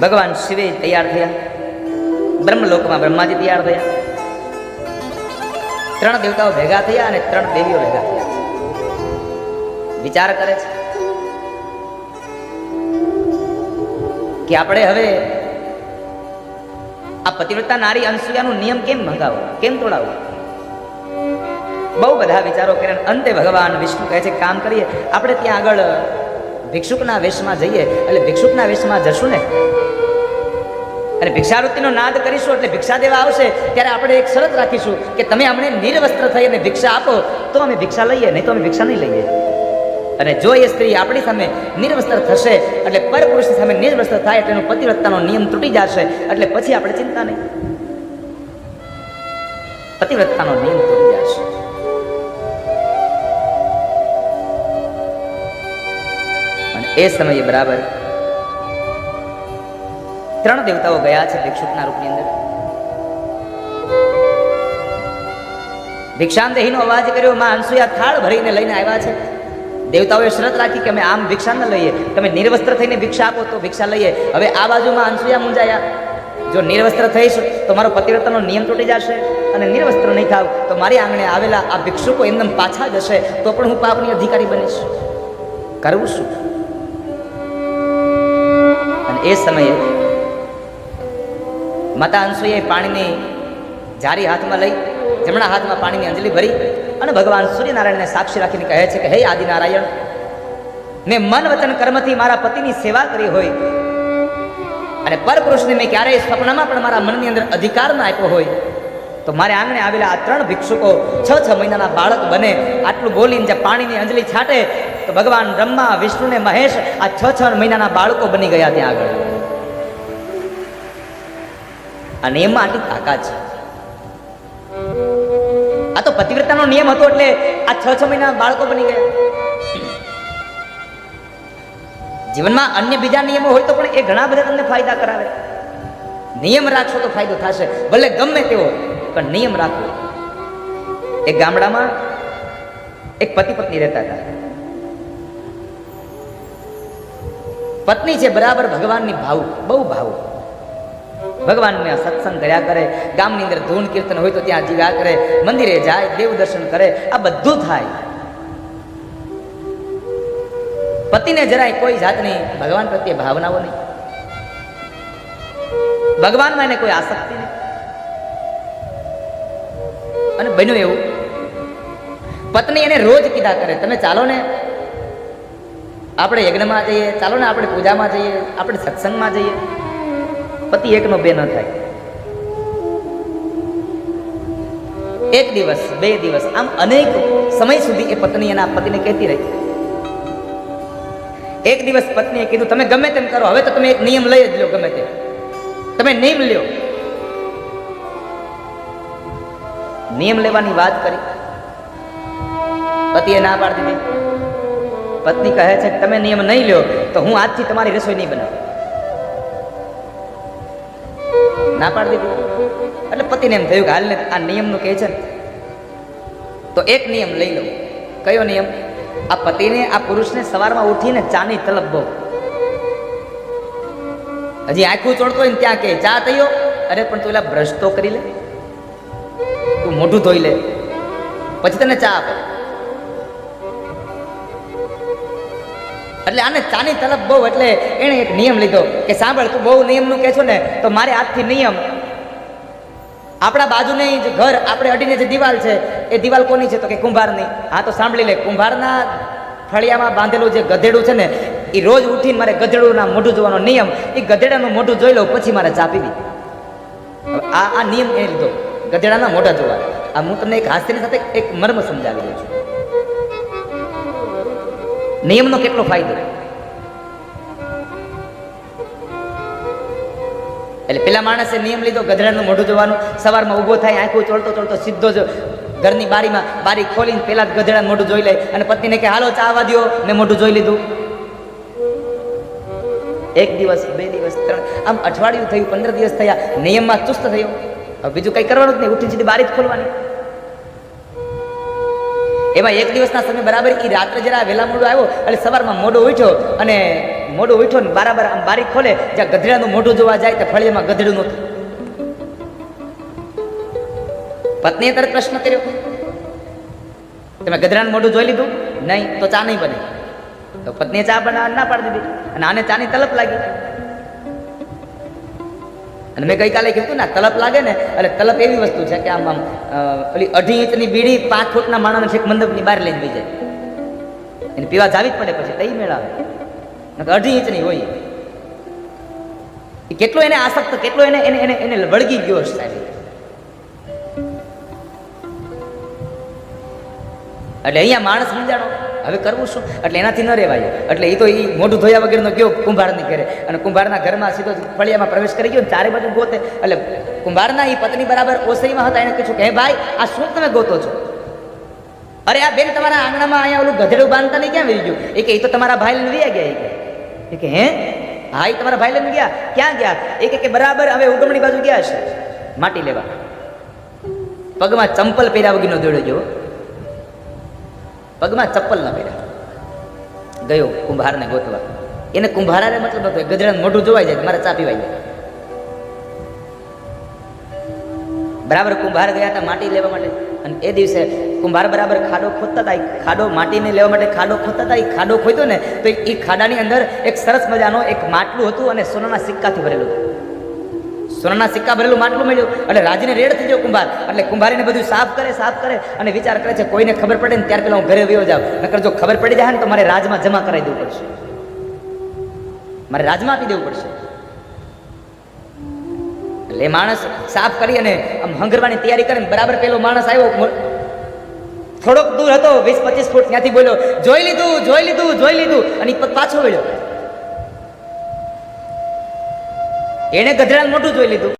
ભગવાન શિવે તૈયાર થયા, બ્રહ્મલોકમાં બ્રહ્માજી તૈયાર થયા, 3 દેવતાઓ ભેગા થયા અને 3 દેવીઓ ભેગા થયા. વિચાર કરે છે કે આપણે હવે આ પતિવ્રતા નારી અનસૂયાનો નિયમ કેમ ભંગાવો, કેમ તોડાવો? બહુ બધા વિચારો કર્યા. અંતે ભગવાન વિષ્ણુ કહે છે કામ કરીએ, આપણે ત્યાં આગળ ભિક્ષુકના વેશમાં જઈએ. એટલે ભિક્ષુકના વેશમાં જશું ને અને ભિક્ષાવૃત્તિનો નાદ કરીશું, એટલે ભિક્ષા દેવા આવશે ત્યારે આપણે એક શરત રાખીશું કે તમે અમને નિર્વસ્ત્ર થઈ અને ભિક્ષા આપો તો અમે ભિક્ષા લઈએ, નહીં તો અમે ભિક્ષા નહીં લઈએ. અને જો એ સ્ત્રી આપણી સામે નિર્વસ્ત્ર થશે, એટલે પરપુરુષની સામે નિર્વસ્ત્ર થાય એટલે એનો પતિવ્રતાનો નિયમ તૂટી જશે, એટલે પછી આપણે ચિંતા નહીં, પતિવ્રતાનો નિયમ તૂટી જશે. અને એ સમયે બરાબર 3 દેવતાઓ ગયા છે ભિક્ષુકના રૂપની અંદર. ભિક્ષાંદેહીનો અવાજ કર્યો, માં અનસૂયા થાળ ભરીને લઈને આવ્યા છે. દેવતાઓએ શરત રાખી કે અમે આમ ભિક્ષા ન લઈએ, તમે નિર્વસ્ત્ર થઈને ભિક્ષા આપો તો ભિક્ષા લઈએ. હવે આ બાજુમાં અનસૂયા મૂંઝાયા, જો નિર્વસ્ત્ર થઈશ તો મારો પતિવ્રતાનો નિયમ તૂટી જશે, અને નિર્વસ્ત્ર નહીં થાવ તો મારી આંગણે આવેલા આ ભિક્ષુકો એમનેમ પાછા જશે, તો પણ હું પાપની અધિકારી બનીશ. કરવું શું? અને એ સમયે માતા અનસૂયાએ પાણીની જારી હાથમાં લઈ, જમણા હાથમાં પાણીની અંજલિ ભરી અને ભગવાન સૂર્યનારાયણને સાક્ષી રાખીને કહે છે કે હે આદિનારાયણ, મેં મન વચન કર્મથી મારા પતિની સેવા કરી હોય અને પરપુરુષને મેં ક્યારેય સ્વપ્નમાં પણ મારા મનની અંદર અધિકાર ના આપ્યો હોય, તો મારે આંગણે આવેલા આ 3 ભિક્ષુકો 6 મહિનાના બાળક બને. આટલું બોલીને જે પાણીની અંજલિ છાંટે તો ભગવાન બ્રહ્મા, વિષ્ણુ ને મહેશ આ 6 મહિનાના બાળકો બની ગયા ત્યાં આગળ. અને એમાં આટલી તાકાત છે. આ તો પતિવ્રતાનો નિયમ હતો એટલે આ 6 મહિના બાળકો બની ગયા. જીવનમાં અન્ય બીજા નિયમો હોય તો પણ એ ઘણા બધા તમને ફાયદા કરાવે. નિયમ રાખશો તો ફાયદો થશે, ભલે ગમે તેવો, પણ નિયમ રાખવો. એક ગામડામાં એક પતિ પત્ની રહેતા હતા. પત્ની છે બરાબર ભગવાનની ભાવ, બહુ ભાવ, ભગવાનને સત્સંગ કર્યા કરે, ગામની અંદર ધૂન કીર્તન હોય તો ત્યાં જીવ્યા કરે, મંદિરે જાય, દેવ દર્શન કરે, આ બધું થાય. પતિને જરાય કોઈ જાતની ભગવાન પ્રત્યે ભાવનાઓ નહીં, ભગવાનમાં એને કોઈ આસક્તિ નહીં. અને બન્યું એવું, પત્ની એને રોજ કીધા કરે તમે ચાલો ને આપણે યજ્ઞમાં જઈએ, ચાલો ને આપણે પૂજામાં જઈએ, આપણે સત્સંગમાં જઈએ. પતિ એકનો બે ન થાય. 1 દિવસ 2 દિવસ આમ અનેક સમય સુધી એ પત્ની એના પતિને કહેતી રહી. એક દિવસ પત્નીએ કીધું તમે ગમે તેમ કરો, હવે તો તમે એક નિયમ લઈ જ લો, ગમે તે તમે નિયમ લ્યો. નિયમ લેવાની વાત કરી, પતિએ ના પાડી દીધી. પત્ની કહે છે કે તમે નિયમ નહીં લ્યો તો હું આજથી તમારી રસોઈ નહીં બનાવું. ના પાડી દીધી. એટલે પતિને એમ થયું કે હાલ ને આ નિયમનું કહે છે ને તો એક નિયમ લઈ લો. કયો નિયમ? આ પતિને, આ પુરુષને સવારમાં ઉઠીને ચાની તલબ બહુ, હજી આંખું ચોડતો હોય ને ત્યાં કે ચા થયો, અરે પણ તું એલા બ્રશ તો કરી લે, તું મોઢું ધોઈ લે, પછી તને ચા આપે. એટલે આને ચાની તલબ બહુ, એટલે એણે એક નિયમ લીધો કે સાંભળ તું બહુ નિયમનું કહે છો ને તો મારે આજથી નિયમ, આપણા બાજુની જ ઘર આપણે અડીને જે દિવાલ છે એ દિવાલ કોની છે? તો કે કુંભારની. હા તો સાંભળી લે, કુંભારના ફળિયામાં બાંધેલું જે ગધેડું છે ને એ રોજ ઉઠીને મારે ગધેડુંના મોઢું જોવાનો નિયમ, એ ગધેડાનું મોઢું જોઈ લઉં પછી મારે ચા પીવી. આ નિયમ એને લીધો, ગધેડાના મોઢા જોવા. આ હું તમને એક હાસ્યની સાથે એક મર્મ સમજાવી દઉં છું. નિયમનો કેટલો ફાયદો. એટલે પેલા માણસે નિયમ લીધો ગધેડાનું મોઢું જોવાનું, સવારમાં ઊભો થાય, આંખું ચોળતો ચોળતો સીધો જ ઘરની બારીમાં બારી ખોલીને પેલા જ ગધેડાનું મોઢું જોઈ લે અને પત્નીને કે હાલો ચા આવવા દો, મેં મોઢું જોઈ લીધું. 1 દિવસ 2 દિવસ 3, આમ અઠવાડિયું થયું, 15 દિવસ થયા, નિયમમાં ચુસ્ત થયો. હવે બીજું કંઈ કરવાનું જ નહીં, ઉઠી સીધી બારી જ ખોલવાની. એમાં 1 દિવસના સમય બરાબર એ રાત્રે જરા વહેલા મોડું આવ્યો એટલે સવારમાં મોડું ઉઠ્યો અને મોઢું ઉઠો ને બરાબર આમ બારી ખોલે, જ્યાં ગધેડાનું મોઢું જોવા જાય તો ફળિયામાં ગધેડું નહોતું. પત્નીએ તરત પ્રશ્ન કર્યો, તમે ગધેડાનું મોઢું જોઈ લીધું? નહીં. તો ચા નહીં બને. તો પત્નીએ ચા બનાવવા ના પાડી દીધી અને આને ચાની તલપ લાગી. અને મેં ગઈકાલે કીધું ને, તલપ લાગે ને એટલે તલપ એવી વસ્તુ છે કે આમ ઓલી 2.5 ઇંચની બીડી 5 ફૂટના માણસને છેક મંડપની બહાર લઈને જઈ જાય. એને પીવા જાવી જ પડે પછી તઈ મેળાવે. 2.5 ઇંચની હોય. એ કેટલો એને આસક્ત, કેટલો એને એને એને એને વળગી ગયો છે સાહેબ. એટલે અહીંયા માણસ સમજાણો હવે કરવું શું? એટલે એનાથી ન રહેવાય. એટલે એ તો એ મોઢું ધોયા વગરનો ગયો કુંભારની ઘરે, અને કુંભારના ઘરમાં સીધો ફળિયામાં પ્રવેશ કરી ગયો ને ચારે બાજુ ગોતે. એટલે કુંભારના એ પત્ની બરાબર ઓસરીમાં હતા. એને કીધું કે હે ભાઈ, આ શું તમે ગોતો છો? અરે આ બેન, તમારા આંગણામાં અહીંયા ઓલું ગધેડું બાંધતા નહીં ક્યાં વહી ગયું? એ કે એ તો તમારા ભાઈ લઈને વ્યા ગયા. એ કે હે? હા, એ તમારા ભાઈ લઈને ગયા. ક્યાં ગયા? એ કે બરાબર હવે ઉગમણી બાજુ ગયા છે માટી લેવા. પગમાં ચંપલ પહેર્યા વગરનો દોડ્યો ગયો. પગમાં ચપ્પલ ન પહેર્યા ગયો કુંભારને ગોતવા. એને કુંભારાને મતલબ હતો ગધેડાનું મોઢું જોવાઈ જાય મારે ચા પીવાઈ જાય. બરાબર કુંભાર ગયા હતા માટી લેવા માટે, અને એ દિવસે કુંભાર બરાબર ખાડો ખોદતા હતા. ખાડો માટીને લેવા માટે ખાડો ખોદતા હતા. એ ખાડો ખોદ્યો ને તો એ ખાડાની અંદર એક સરસ મજાનો એક માટલું હતું અને સોનાના સિક્કાથી ભરેલું હતું. સોનાના સિક્કા ભરેલું માટલું મળ્યું એટલે રાજીને રેડ થઈ ગયો કુંભાર. એટલે કુંભારીને બધું સાફ કરે અને વિચાર કરે છે કોઈને ખબર પડે ને ત્યાર પહેલા હું ઘરે વયો જાઉં, નકર જો ખબર પડી જાય ને તો મારે રાજમાં જમા કરાવી દેવું પડશે, મારે રાજમાં આપી દેવું પડશે. એટલે માણસ સાફ કરી અને આમ હંગરવાની તૈયારી કરીને બરાબર પેલો માણસ આવ્યો, થોડોક દૂર હતો 20-25 ફૂટ, ત્યાંથી બોલ્યો જોઈ લીધું અને પાછો વળ્યો. એને ગધેડાનું મોઢું જોઈ લીધું.